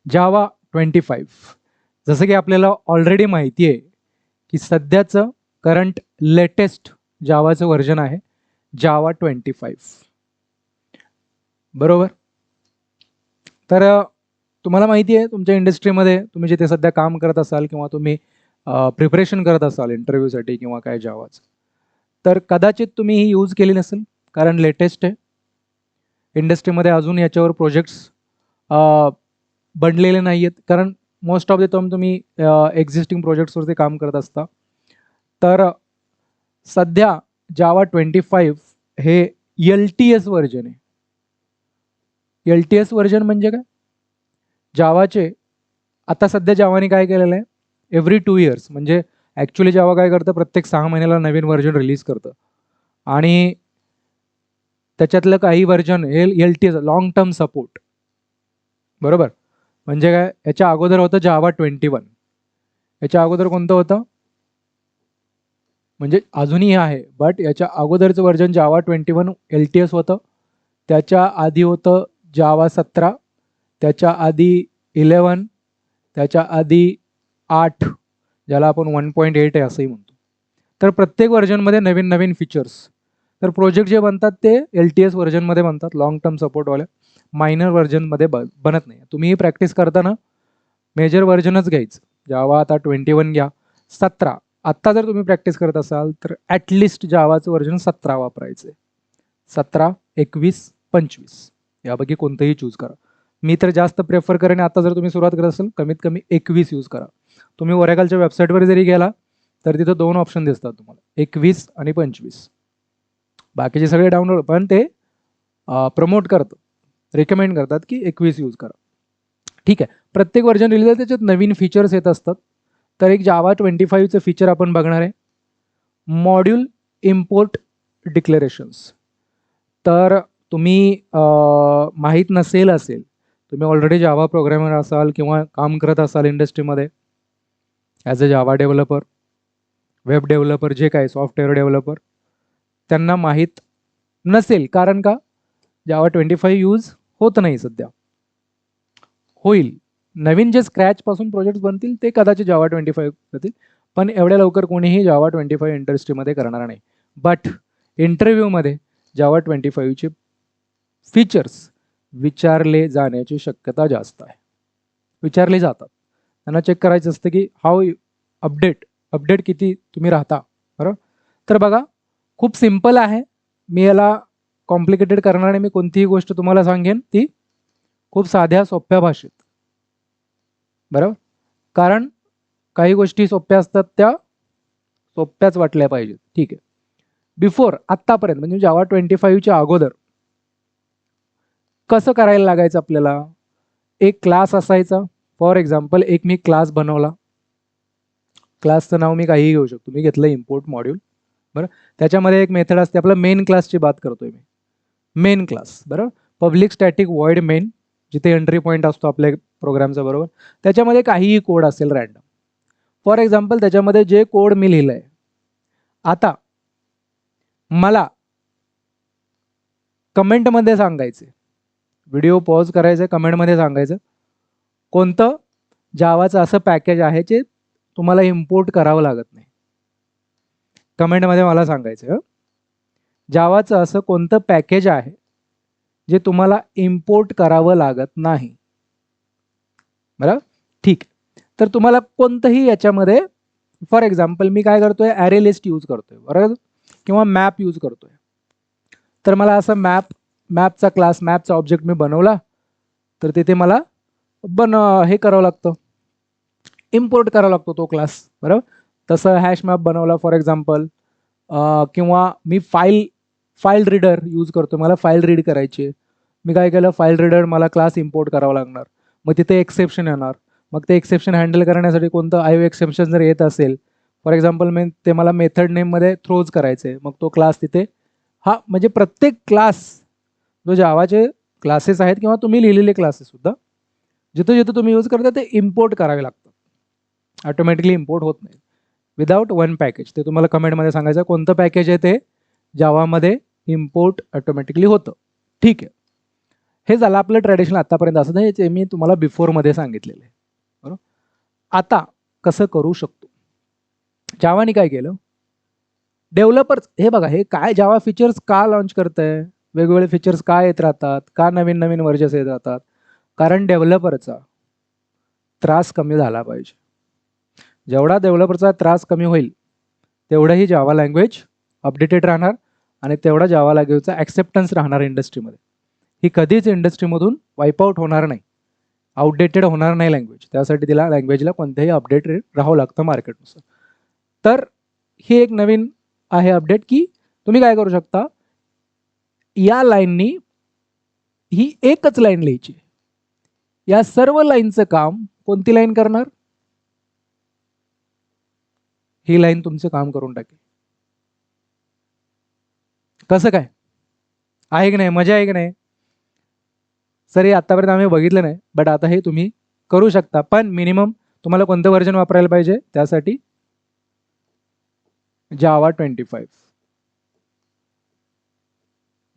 जावा 25. जसं की आपल्याला ऑलरेडी माहिती आहे की सध्याचं करंट लेटेस्ट जावाचं व्हर्जन आहे जावा 25. बरोबर. तर तुम्हाला माहिती आहे तुमच्या इंडस्ट्रीमध्ये तुम्ही जिथे सध्या काम करत असाल किंवा तुम्ही प्रिपरेशन करत असाल इंटरव्ह्यूसाठी किंवा काय जावाचं, तर कदाचित तुम्ही ही यूज केली नसेल कारण लेटेस्ट आहे. इंडस्ट्रीमध्ये अजून याच्यावर प्रोजेक्ट्स बनलेले नाही आहेत कारण मोस्ट ऑफ द टाइम तुम्ही एक्झिस्टिंग प्रोजेक्ट्सवरती काम करत असता. तर सध्या जावा 25 हे LTS व्हर्जन आहे. LTS व्हर्जन म्हणजे काय? जावाचे आता सध्या जावाने काय केलेलं आहे, एव्हरी 2 इयर्स म्हणजे ॲक्च्युली जावा काय करतं, प्रत्येक 6 महिन्याला नवीन व्हर्जन रिलीज करतं आणि त्याच्यातलं काही व्हर्जन हे LTS लॉंग टर्म सपोर्ट. बरोबर. म्हणजे काय, याच्या अगोदर होतं जावा 21. याच्या अगोदर कोणतं होतं, म्हणजे अजूनही आहे बट याच्या अगोदरचं व्हर्जन जावा 21 LTS होतं. त्याच्या आधी होतं जावा 17, त्याच्या आधी 11, त्याच्या आधी 8, ज्याला आपण 1.8 आहे असंही म्हणतो. तर प्रत्येक व्हर्जनमध्ये नवीन नवीन फीचर्स. तर प्रोजेक्ट जे बनतात ते LTS व्हर्जनमध्ये बनतात, लॉंग टर्म सपोर्टवाले. मायनर व्हर्जनमध्ये बनत नाही. तुम्ही प्रॅक्टिस करताना मेजर व्हर्जनच घ्यायचं. जावा आता 21 घ्या, 17. आत्ता जर तुम्ही प्रॅक्टिस करत असाल तर ॲटलिस्ट जावाचं व्हर्जन 17 वापरायचं आहे. 17, 21, 25 यापैकी कोणतंही चूज करा. मी तर जास्त प्रेफर करेन आता जर तुम्ही सुरुवात करत असाल कमीत कमी 21 यूज करा. तुम्ही ओरेकलच्या वेबसाईटवर जरी गेला तर तिथं 2 ऑप्शन दिसतात तुम्हाला, 21 आणि 25. बाकीचे सगळे डाउनलोड, पण ते प्रमोट करतं, रेकमेंड करतात की 21 यूज करा. ठीक आहे. प्रत्येक व्हर्जन रिलीज आहे त्याच्यात नवीन फीचर्स येत असतात. तर एक जावा 25चं फीचर आपण बघणार आहे, मॉड्यूल इम्पोर्ट डिक्लेरेशन्स. तर तुम्ही माहीत असेल, तुम्ही ऑलरेडी जावा प्रोग्रॅमर असाल किंवा काम करत असाल इंडस्ट्रीमध्ये as a Java developer, web developer, जे काय सॉफ्टवेअर डेव्हलपर, त्यांना माहीत नसेल. कारण का, जावा 25 यूज होत नाही सध्या. होईल, नवीन जे स्क्रॅचपासून प्रोजेक्ट बनतील ते कदाचित जावा 25 करतील, पण एवढ्या लवकर कोणीही जावा 25 इंडस्ट्रीमध्ये करणार नाही. बट इंटरव्ह्यूमध्ये जावा 25चे फीचर्स विचारले जाण्याची शक्यता जास्त आहे. विचारले जातात. त्यांना चेक करायचं असतं की हाऊ अपडेट किती तुम्ही राहता. बरोबर. तर बघा, खूप सिम्पल आहे. मी याला कॉम्प्लिकेटेड करणार नाही. मी कोणतीही गोष्ट तुम्हाला सांगेन ती खूप साध्या सोप्या भाषेत. बरोबर. कारण काही गोष्टी सोप्या असतात त्या सोप्याच वाटल्या पाहिजेत. ठीक आहे. बिफोर आत्तापर्यंत म्हणजे जावा 25च्या अगोदर कसं करायला लागायचं आपल्याला, एक क्लास असायचा. फॉर एक्झाम्पल एक मी क्लास बनवला, क्लासचं नाव मी काहीही घेऊ शकतो. मी घेतलं इम्पोर्ट मॉड्यूल. बरं. त्याच्यामध्ये एक मेथड असते, आपला मेन क्लासची बात करतोय मी. Main class. बरोबर. पब्लिक स्टॅटिक वॉइड मेन, जिथे एंट्री पॉईंट असतो आपल्या प्रोग्रामचा. बरोबर. त्याच्यामध्ये काहीही कोड असेल रॅन्डम. फॉर एक्झाम्पल त्याच्यामध्ये जे कोड मी लिहिलंय, आता मला कमेंटमध्ये सांगायचे, व्हिडिओ पॉज करायचं, कमेंटमध्ये सांगायचं कोणतं जावाचं असं पॅकेज आहे जे तुम्हाला इम्पोर्ट करावं लागत नाही. कमेंटमध्ये मला सांगायचं जावाचं असं कोणतं पॅकेज आहे जे तुम्हाला इम्पोर्ट करावं लागत नाही. बरं. ठीक. तर तुम्हाला कोणतंही याच्यामध्ये, फॉर एक्झाम्पल मी काय करतोय, ॲरे लिस्ट यूज करतोय. बरोबर. किंवा मॅप यूज करतोय. तर मला असं मॅपचा क्लास, मॅपचा ऑब्जेक्ट मी बनवला, तर तिथे मला हे करावं लागतं, इम्पोर्ट करावा लागतो तो क्लास. बरोबर. तसं हॅश मॅप बनवला फॉर एक्झाम्पल, किंवा मी फाईल रीडर यूज करतो, मला फाईल रीड करायची. मी काय केलं, फाईल रीडर मला क्लास इम्पोर्ट करावा लागणार. मग तिथे एक्सेप्शन येणार. मग ते एक्सेप्शन हँडल करण्यासाठी कोणतं IO एक्सेप्शन जर येत असेल, फॉर एक्झाम्पल ते मला मेथड नेममध्ये थ्रोज करायचे, मग तो क्लास तिथे, हा म्हणजे प्रत्येक क्लास जो जावाचे क्लासेस आहेत किंवा तुम्ही लिहिलेले क्लासेस सुद्धा जिथं जिथं तुम्ही यूज करता ते इम्पोर्ट करावे लागतात. ऑटोमॅटिकली इम्पोर्ट होत नाही विदाउट वन पॅकेज. ते तुम्हाला कमेंटमध्ये सांगायचं कोणतं पॅकेज आहे ते जावामध्ये इम्पोर्ट ऑटोमॅटिकली होतं. ठीक आहे. हे झालं आपलं ट्रॅडिशनल आतापर्यंत, असं नाही ते मी तुम्हाला बिफोरमध्ये सांगितलेलं आहे बरोबर. आता कसं करू शकतो, जावानी काय केलं, डेव्हलपर्स हे बघा, हे काय जावा फीचर्स का लॉन्च करतंय, वेगवेगळे फीचर्स का येत राहतात, का नवीन नवीन वर्जन्स येत राहतात, कारण डेव्हलपरचा त्रास कमी झाला पाहिजे. जेवढा डेव्हलपरचा त्रास कमी होईल तेवढंही जावा लँग्वेज अपडेटेड राहणार आणि तेवढा जावा लँग्वेजचा ॲक्सेप्टन्स राहणार इंडस्ट्रीमध्ये. ही कधीच इंडस्ट्रीमधून वाईपआउट होणार नाही, आउटडेटेड होणार नाही लँग्वेज. त्यासाठी तिला लँग्वेजला कोणत्याही अपडेटेड राहावं लागतं मार्केटनुसार. तर ही एक नवीन आहे अपडेट की तुम्ही काय करू शकता, या लाईननी ही एकच लाईन लिहायची, या सर्व लाईनचं काम कोणती लाईन करणार, ही लाईन तुमचं काम करून टाकेल. कसं काय आहे की नाही, मजा आहे की नाही सर, हे आतापर्यंत आम्ही बघितलं नाही, बट आता हे तुम्ही करू शकता. पण मिनिमम तुम्हाला कोणतं व्हर्जन वापरायला पाहिजे, त्यासाठी जावा 25.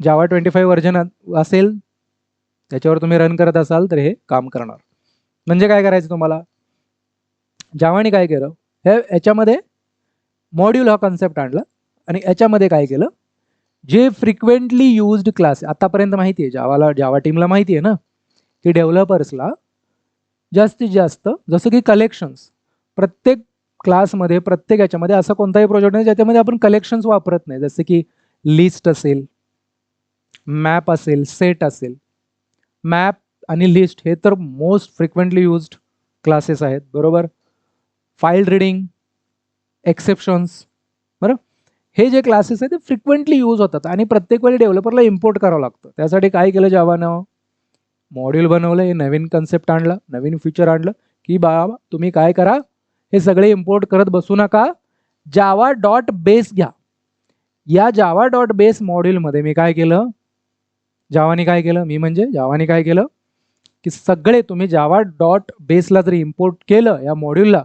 जावा 25 व्हर्जन असेल, त्याच्यावर तुम्ही रन करत असाल तर हे काम करणार. म्हणजे काय करायचं तुम्हाला, जावाने काय केलं, हे याच्यामध्ये मॉड्यूल हा कन्सेप्ट आणला आणि याच्यामध्ये काय केलं, जे फ्रिक्वेंटली युज्ड क्लास आतापर्यंत माहिती आहे जावाला, जावा टीमला माहिती आहे ना की डेव्हलपर्सला जास्तीत जास्त, जसं की कलेक्शन्स, प्रत्येक क्लासमध्ये प्रत्येक याच्यामध्ये असा कोणताही प्रोजेक्ट नाही ज्याच्यामध्ये आपण कलेक्शन्स वापरत नाही. जसं की लिस्ट असेल, मॅप असेल, सेट असेल. मॅप आणि लिस्ट हे तर मोस्ट फ्रिक्वेंटली युज्ड क्लासेस आहेत बरोबर. फाईल रिडिंग, एक्सेप्शन्स, बरं, हे जे क्लासेस आहेत ते फ्रिक्वेंटली यूज होतात आणि प्रत्येक वेळी डेव्हलपरला इम्पोर्ट करावं लागतं. त्यासाठी काय केलं जावानं, मॉड्यूल बनवलं, हे नवीन कन्सेप्ट आणलं, नवीन फीचर आणलं की बाबा तुम्ही काय करा, हे सगळे इम्पोर्ट करत बसू नका, जावा डॉट बेस घ्या. या जावा डॉट बेस मॉड्यूलमध्ये मी काय केलं, जावानी काय केलं, मी म्हणजे जावानी काय केलं की सगळे तुम्ही जावा डॉट बेसला जर इम्पोर्ट केलं या मॉड्यूलला,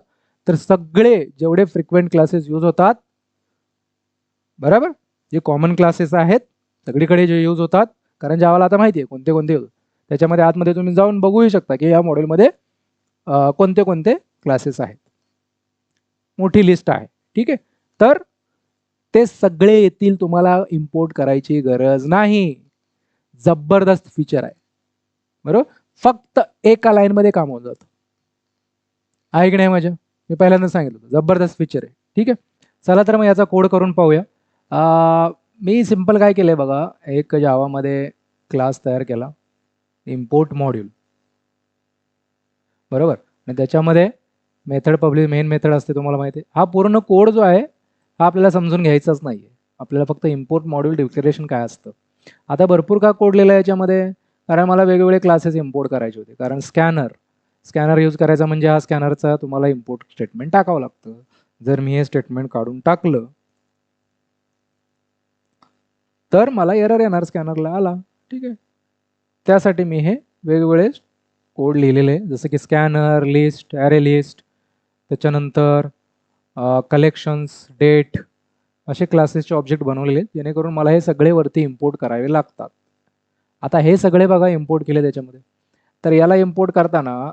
तर सगळे जेवढे फ्रिक्वेंट क्लासेस यूज होतात बरोबर, जे कॉमन क्लासेस आहेत सगळीकडे जे यूज होतात, कारण जावाला आता माहिती आहे कोणते कोणते यूज, त्याच्यामध्ये आतमध्ये तुम्ही जाऊन बघूही शकता की या मॉड्यूलमध्ये कोणते कोणते क्लासेस आहेत, मोठी लिस्ट आहे. ठीक आहे, तर ते सगळे येतील, तुम्हाला इम्पोर्ट करायची गरज नाही. जबरदस्त फीचर आहे बरोबर, फक्त एका लाईनमध्ये काम होऊन जातं. आहे की नाही मजा, मी पहिल्यांदा सांगितलं जबरदस्त फीचर आहे. ठीक आहे, चला तर मग याचा कोड करून पाहूया. मी सिंपल काय केलंय बघा, एक जावामध्ये क्लास तयार केला, इम्पोर्ट मॉड्यूल बरोबर, आणि त्याच्यामध्ये मेथड पब्लिक मेन मेथड असते, तुम्हाला माहिती आहे. हा पूर्ण कोड जो आहे हा आपल्याला समजून घ्यायचाच नाहीये, आपल्याला फक्त इम्पोर्ट मॉड्यूल डिक्लेरेशन काय असतं. आता भरपूर का कोड लिहिला याच्यामध्ये, कारण मला वेगवेगळे क्लासेस इम्पोर्ट करायचे होते. कारण स्कॅनर यूज करायचा म्हणजे हा स्कॅनरचा तुम्हाला इम्पोर्ट स्टेटमेंट टाकावं लागतं. जर मी हे स्टेटमेंट काढून टाकलं तर मला एरर येणार, स्कॅनरला आला. ठीक आहे, त्यासाठी मी हे वेगवेगळे कोड लिहिलेले, जसं की स्कॅनर, लिस्ट, ॲरे लिस्ट, त्याच्यानंतर कलेक्शन्स, डेट, असे क्लासेसचे ऑब्जेक्ट बनवलेले, जेणेकरून मला हे सगळे वरती इम्पोर्ट करावे लागतात. आता हे सगळे बघा इम्पोर्ट केले त्याच्यामध्ये, तर याला इम्पोर्ट करताना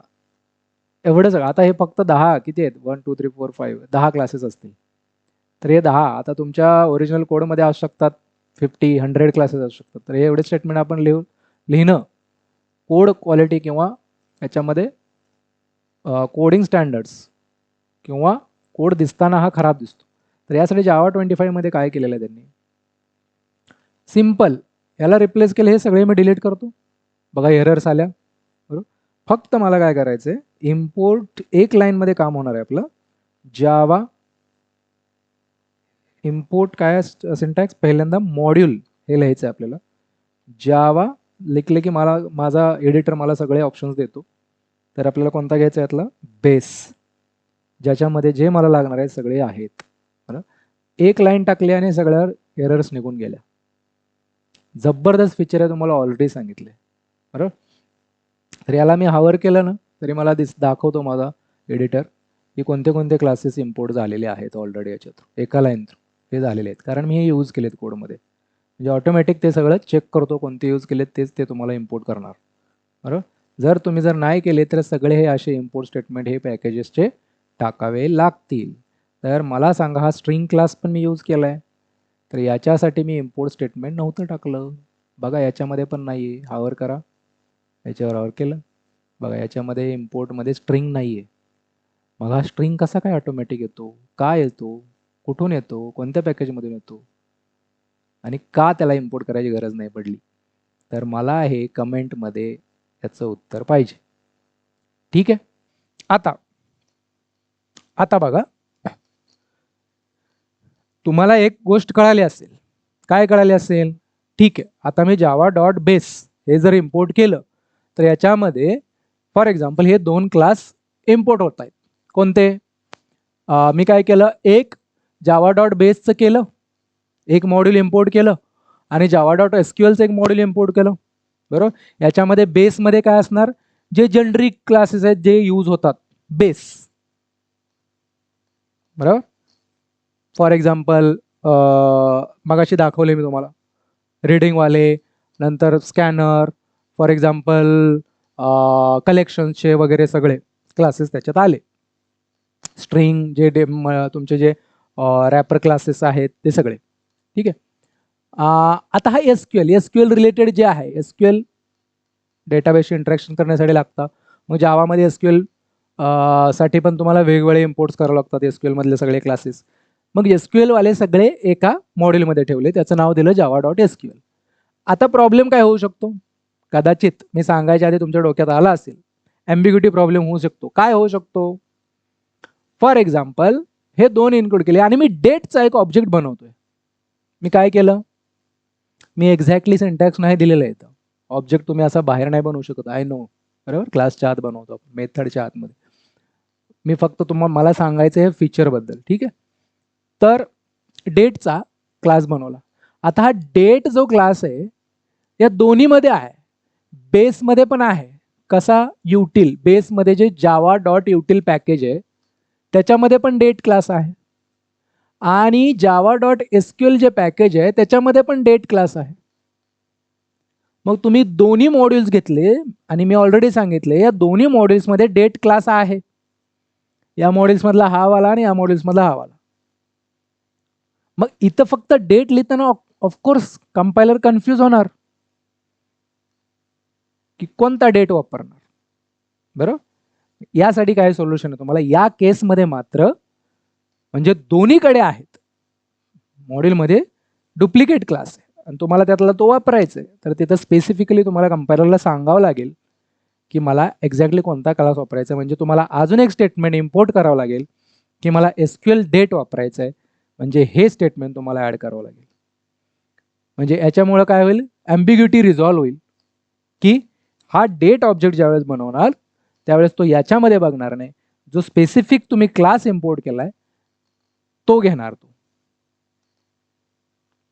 एवढं सगळं, आता हे फक्त 10 किती आहेत, 1 2 3 4 5 10 क्लासेस असतील. तर हे 10 आता तुमच्या ओरिजिनल कोडमध्ये असू शकतात, 50 100 क्लासेस असू शकतात. तर हे एवढे स्टेटमेंट आपण लिहिणं कोड क्वालिटी किंवा याच्यामध्ये कोडिंग स्टँडर्ड्स किंवा कोड दिसताना हा खराब दिसतो. तर यासाठी जावा 25 मध्ये काय केलेलं आहे त्यांनी, सिंपल याला रिप्लेस केलं, हे सगळे मी डिलीट करतो. बघा एरर्स आल्या बरोबर. फक्त मला काय करायचंय, इम्पोर्ट एक लाईन मध्ये काम होणार आहे आपलं, जावा इम्पोर्ट काय सिंटॅक्स, पहिल्यांदा मॉड्यूल हे लिहायचं आहे आपल्याला. जावा लिखले की मला माझा एडिटर मला सगळे ऑप्शन्स देतो. तर आपल्याला कोणता घ्यायचा आहे, यातला बेस, ज्याच्यामध्ये जे मला लागणार आहे सगळे आहेत. एक लाईन टाकली आणि सगळ्या एरर्स निघून गेल्या. जबरदस्त फीचर आहे, तुम्हाला ऑलरेडी सांगितले बरोबर. तर याला मी हावर केलं ना तरी मला दाखवतो माझा एडिटर की कोणते कोणते क्लासेस इम्पोर्ट झालेले आहेत ऑलरेडी याच्यात, एका लाईन थ्रू हे झालेले आहेत, कारण मी हे यूज केलेत कोडमध्ये. म्हणजे ऑटोमॅटिक ते सगळं चेक करतो कोणते यूज केले तेच ते तुम्हाला इम्पोर्ट करणार. बरोबर. जर तुम्ही नाही केले तर सगळे हे असे इम्पोर्ट स्टेटमेंट हे पॅकेजेसचे टाकावे लागतील. तर मला सांगा, हा स्ट्रिंग क्लास पण मी यूज केला आहे, तर याच्यासाठी मी इम्पोर्ट स्टेटमेंट नव्हतं टाकलं. बघा याच्यामध्ये पण नाही आहे. हावर करा, याच्यावर हावर केलं, बघा याच्यामध्ये इम्पोर्टमध्ये स्ट्रिंग नाही आहे. मग हा स्ट्रिंग कसा काय ऑटोमॅटिक येतो, काय येतो, कुठून येतो, कोणत्या पॅकेजमधून येतो आणि का त्याला इम्पोर्ट करायची गरज नाही पडली? तर मला हे कमेंटमध्ये याचं उत्तर पाहिजे. ठीक आहे. आता बघा, तुम्हाला एक गोष्ट कळाली असेल. काय कळाली असेल? ठीक आहे, आता मी जावा डॉट बेस हे जर इम्पोर्ट केलं तर याच्यामध्ये फॉर एक्झाम्पल हे 2 क्लास इम्पोर्ट होत आहेत. कोणते? मी काय केलं, एक जावा डॉट बेसचं केलं, एक मॉड्यूल इम्पोर्ट केलं, आणि जावा डॉट एसक्यूएलचं एक मॉड्यूल इम्पोर्ट केलं. बरोबर. याच्यामध्ये बेसमध्ये काय असणार? जे जनरिक क्लासेस आहेत जे यूज होतात बेस. बरोबर. फॉर एक्झाम्पल मगाशी दाखवले मी तुम्हाला रीडिंगवाले, नंतर स्कॅनर, फॉर एक्झाम्पल कलेक्शन्सचे वगैरे सगळे क्लासेस त्याच्यात आले. स्ट्रिंग जे तुमचे जे रॅपर क्लासेस आहेत ते सगळे. ठीक आहे. आता हा एसक्यूएल रिलेटेड जे आहे, एसक्यूएल डेटाबेसशी इंटरॅक्शन करण्यासाठी लागतं. मग जावामध्ये एसक्यूएल साठी पण तुम्हाला वेगवेगळे इम्पोर्ट्स करावे लागतात एसक्यूएल मधले सगळे क्लासेस. मग एसक्यूएल वाले सगळे एका मॉड्यूलमध्ये ठेवले, त्याचं नाव दिलं जावा डॉट एसक्यूएल. आता प्रॉब्लेम काय होऊ शकतो? कदाचित मी सांगायच्या आधी तुमच्या डोक्यात आला असेल, ॲम्बिग्युटी प्रॉब्लेम होऊ शकतो. काय होऊ शकतो? फॉर एक्झाम्पल हे 2 इन्क्लूड केले आणि मी डेटचा एक ऑब्जेक्ट बनवतोय. मी काय केलं? मी एक्झॅक्टली सिंटॅक्स नाही दिलेलं आहे. ऑब्जेक्ट तुम्ही असा बाहेर नाही बनवू शकत, आय नो. बरोबर. क्लासच्या आत बनवतो, मेथडच्या आतमध्ये. मी फक्त मला सांगायचं आहे फीचरबद्दल. ठीक आहे. तर डेटचा क्लास बनवला. आता हा डेट जो क्लास आहे या दोन्हीमध्ये आहे, बेसमध्ये पण आहे. कसा? युटिल. बेसमध्ये जे जावा डॉट युटिल पॅकेज आहे त्याच्यामध्ये पण डेट क्लास आहे, आणि जावा डॉट एसक्यूएल जे पॅकेज आहे त्याच्यामध्ये पण डेट क्लास आहे. मग तुम्ही दोन्ही मॉड्यूल्स घेतले आणि मी ऑलरेडी सांगितले या दोन्ही मॉड्यूल्समध्ये डेट क्लास आहे. या मॉड्यूल्स मधला हा वाला आणि या मॉड्यूल्स मधला हा वाला. मग इथं फक्त डेट लिहिताना ऑफकोर्स कंपायलर कन्फ्यूज होणार की कोणता डेट वापरणार. बरोबर. यासाठी काय सोल्युशन आहे तुम्हाला? या केसमध्ये मात्र म्हणजे दोन्हीकडे आहेत, मॉड्यूलमध्ये डुप्लिकेट क्लास आहे आणि तुम्हाला त्यातला तो वापरायचा आहे, तर तिथं स्पेसिफिकली तुम्हाला कंपायलरला सांगावं लागेल की मला एक्झॅक्टली कोणता क्लास वापरायचा. म्हणजे तुम्हाला अजून एक स्टेटमेंट इम्पोर्ट करावं लागेल की मला एसक्यूएल डेट वापरायचं आहे, म्हणजे हे स्टेटमेंट तुम्हाला ऍड करावं लागेल. म्हणजे याच्यामुळे काय होईल? ॲम्बिग्युटी रिझॉल्व्ह होईल की हा डेट ऑब्जेक्ट ज्यावेळेस बनवणार त्यावेळेस तो याच्यामध्ये बघणार नाही, जो स्पेसिफिक तुम्ही क्लास इम्पोर्ट केलाय तो घेणार,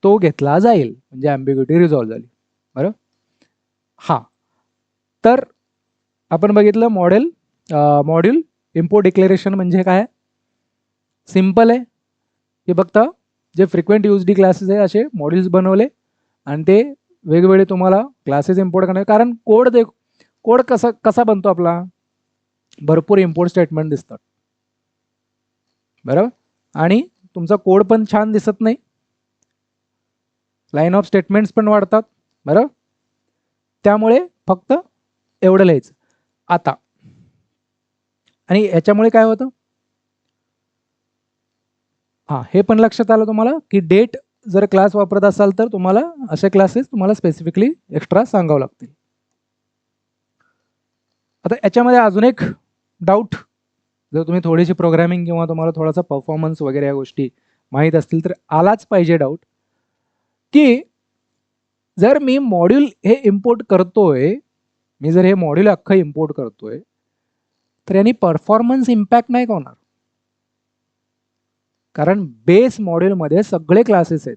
तो घेतला जाईल. म्हणजे ॲम्बिग्युटी रिझॉल्व्ह झाली. बरोबर. हा, तर आपण बघितलं मॉड्यूल इम्पोर्ट डिक्लेरेशन म्हणजे काय? सिंपल आहे की फक्त जे फ्रिक्वेंट यूजडी क्लासेस आहे असे मॉड्यूल्स बनवले आणि ते वेगवेगळे तुम्हाला क्लासेस इम्पोर्ट करणे. कारण कोड कसा बनतो आपला? भरपूर इम्पोर्ट स्टेटमेंट दिसतात. बरोबर. आणि तुमचा कोड पण छान दिसत नाही, लाईन ऑफ स्टेटमेंट्स पण वाढतात. बरोबर. त्यामुळे फक्त एवढं लिहायचं. आता आणि याच्यामुळे काय होतं? हे पण लक्षात आलं तुम्हाला की डेट जर क्लास वापरत असाल तर तुम्हाला असे क्लासेस तुम्हाला स्पेसिफिकली एक्स्ट्रा सांगावं लागतील. आता याच्यामध्ये अजून एक डाऊट, जर तुम्ही थोडीशी प्रोग्रामिंग किंवा तुम्हाला थोडासा परफॉर्मन्स वगैरे या गोष्टी माहीत असतील तर आलाच पाहिजे डाऊट, की जर मी मॉड्यूल हे इम्पोर्ट करतोय, मी जर हे मॉड्यूल अख्खं इम्पोर्ट करतोय तर यांनी परफॉर्मन्स इम्पॅक्ट नाही का होणार? कारण बेस मॉड्यूलमध्ये सगळे क्लासेस आहेत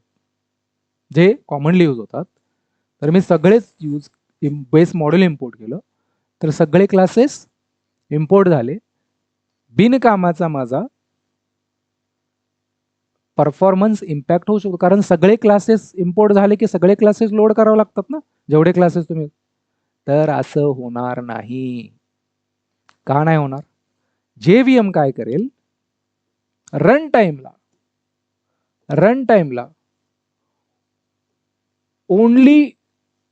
जे कॉमनली यूज होतात. तर मी सगळेच बेस मॉड्यूल इम्पोर्ट केलं तर सगळे क्लासेस इम्पोर्ट झाले. बिनकामाचा माझा परफॉर्मन्स इम्पॅक्ट होऊ शकतो, कारण सगळे क्लासेस इम्पोर्ट झाले की सगळे क्लासेस लोड करावे लागतात ना, जेवढे क्लासेस तुम्ही. तर असं होणार नाही. का नाही होणार? JVM काय करेल, रन टाइमला ओनली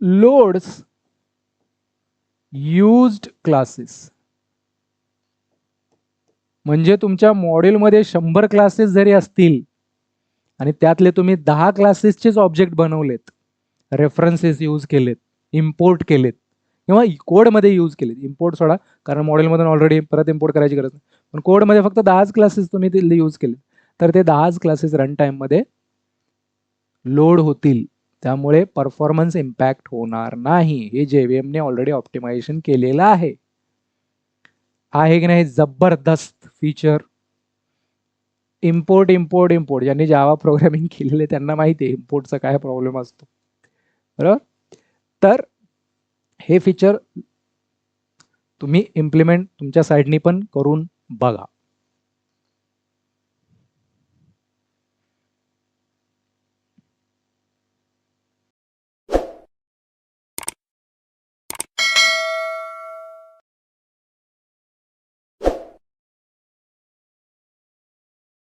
लोड्स युज्ड क्लासेस. म्हणजे तुमच्या मॉड्यूलमध्ये 100 क्लासेस जरी असतील आणि त्यातले तुम्ही 10 क्लासेसचेच ऑब्जेक्ट बनवलेत, रेफरन्सेस यूज केलेत, इम्पोर्ट केलेत किंवा कोडमध्ये यूज केलेत, इम्पोर्ट सोडा कारण मॉडेलमधून ऑलरेडी परत इम्पोर्ट करायची गरज नाही, पण कोडमध्ये फक्त 10च क्लासेस तुम्ही तिथले यूज केले, तर ते 10च क्लासेस रन टाइममध्ये लोड होतील. त्यामुळे परफॉर्मन्स इम्पॅक्ट होणार नाही. हे JVM ने ऑलरेडी ऑप्टिमायझेशन केलेलं आहे. आहे की नाही? जबरदस्त फीचर. इम्पोर्ट ज्यांनी जावा प्रोग्रामिंग केलेले त्यांना माहिती आहे इम्पोर्टचा काय प्रॉब्लेम असतो, बरोबर. तर हे फीचर तुम्ही इम्प्लिमेंट तुमच्या साईडनी पण करून बघा.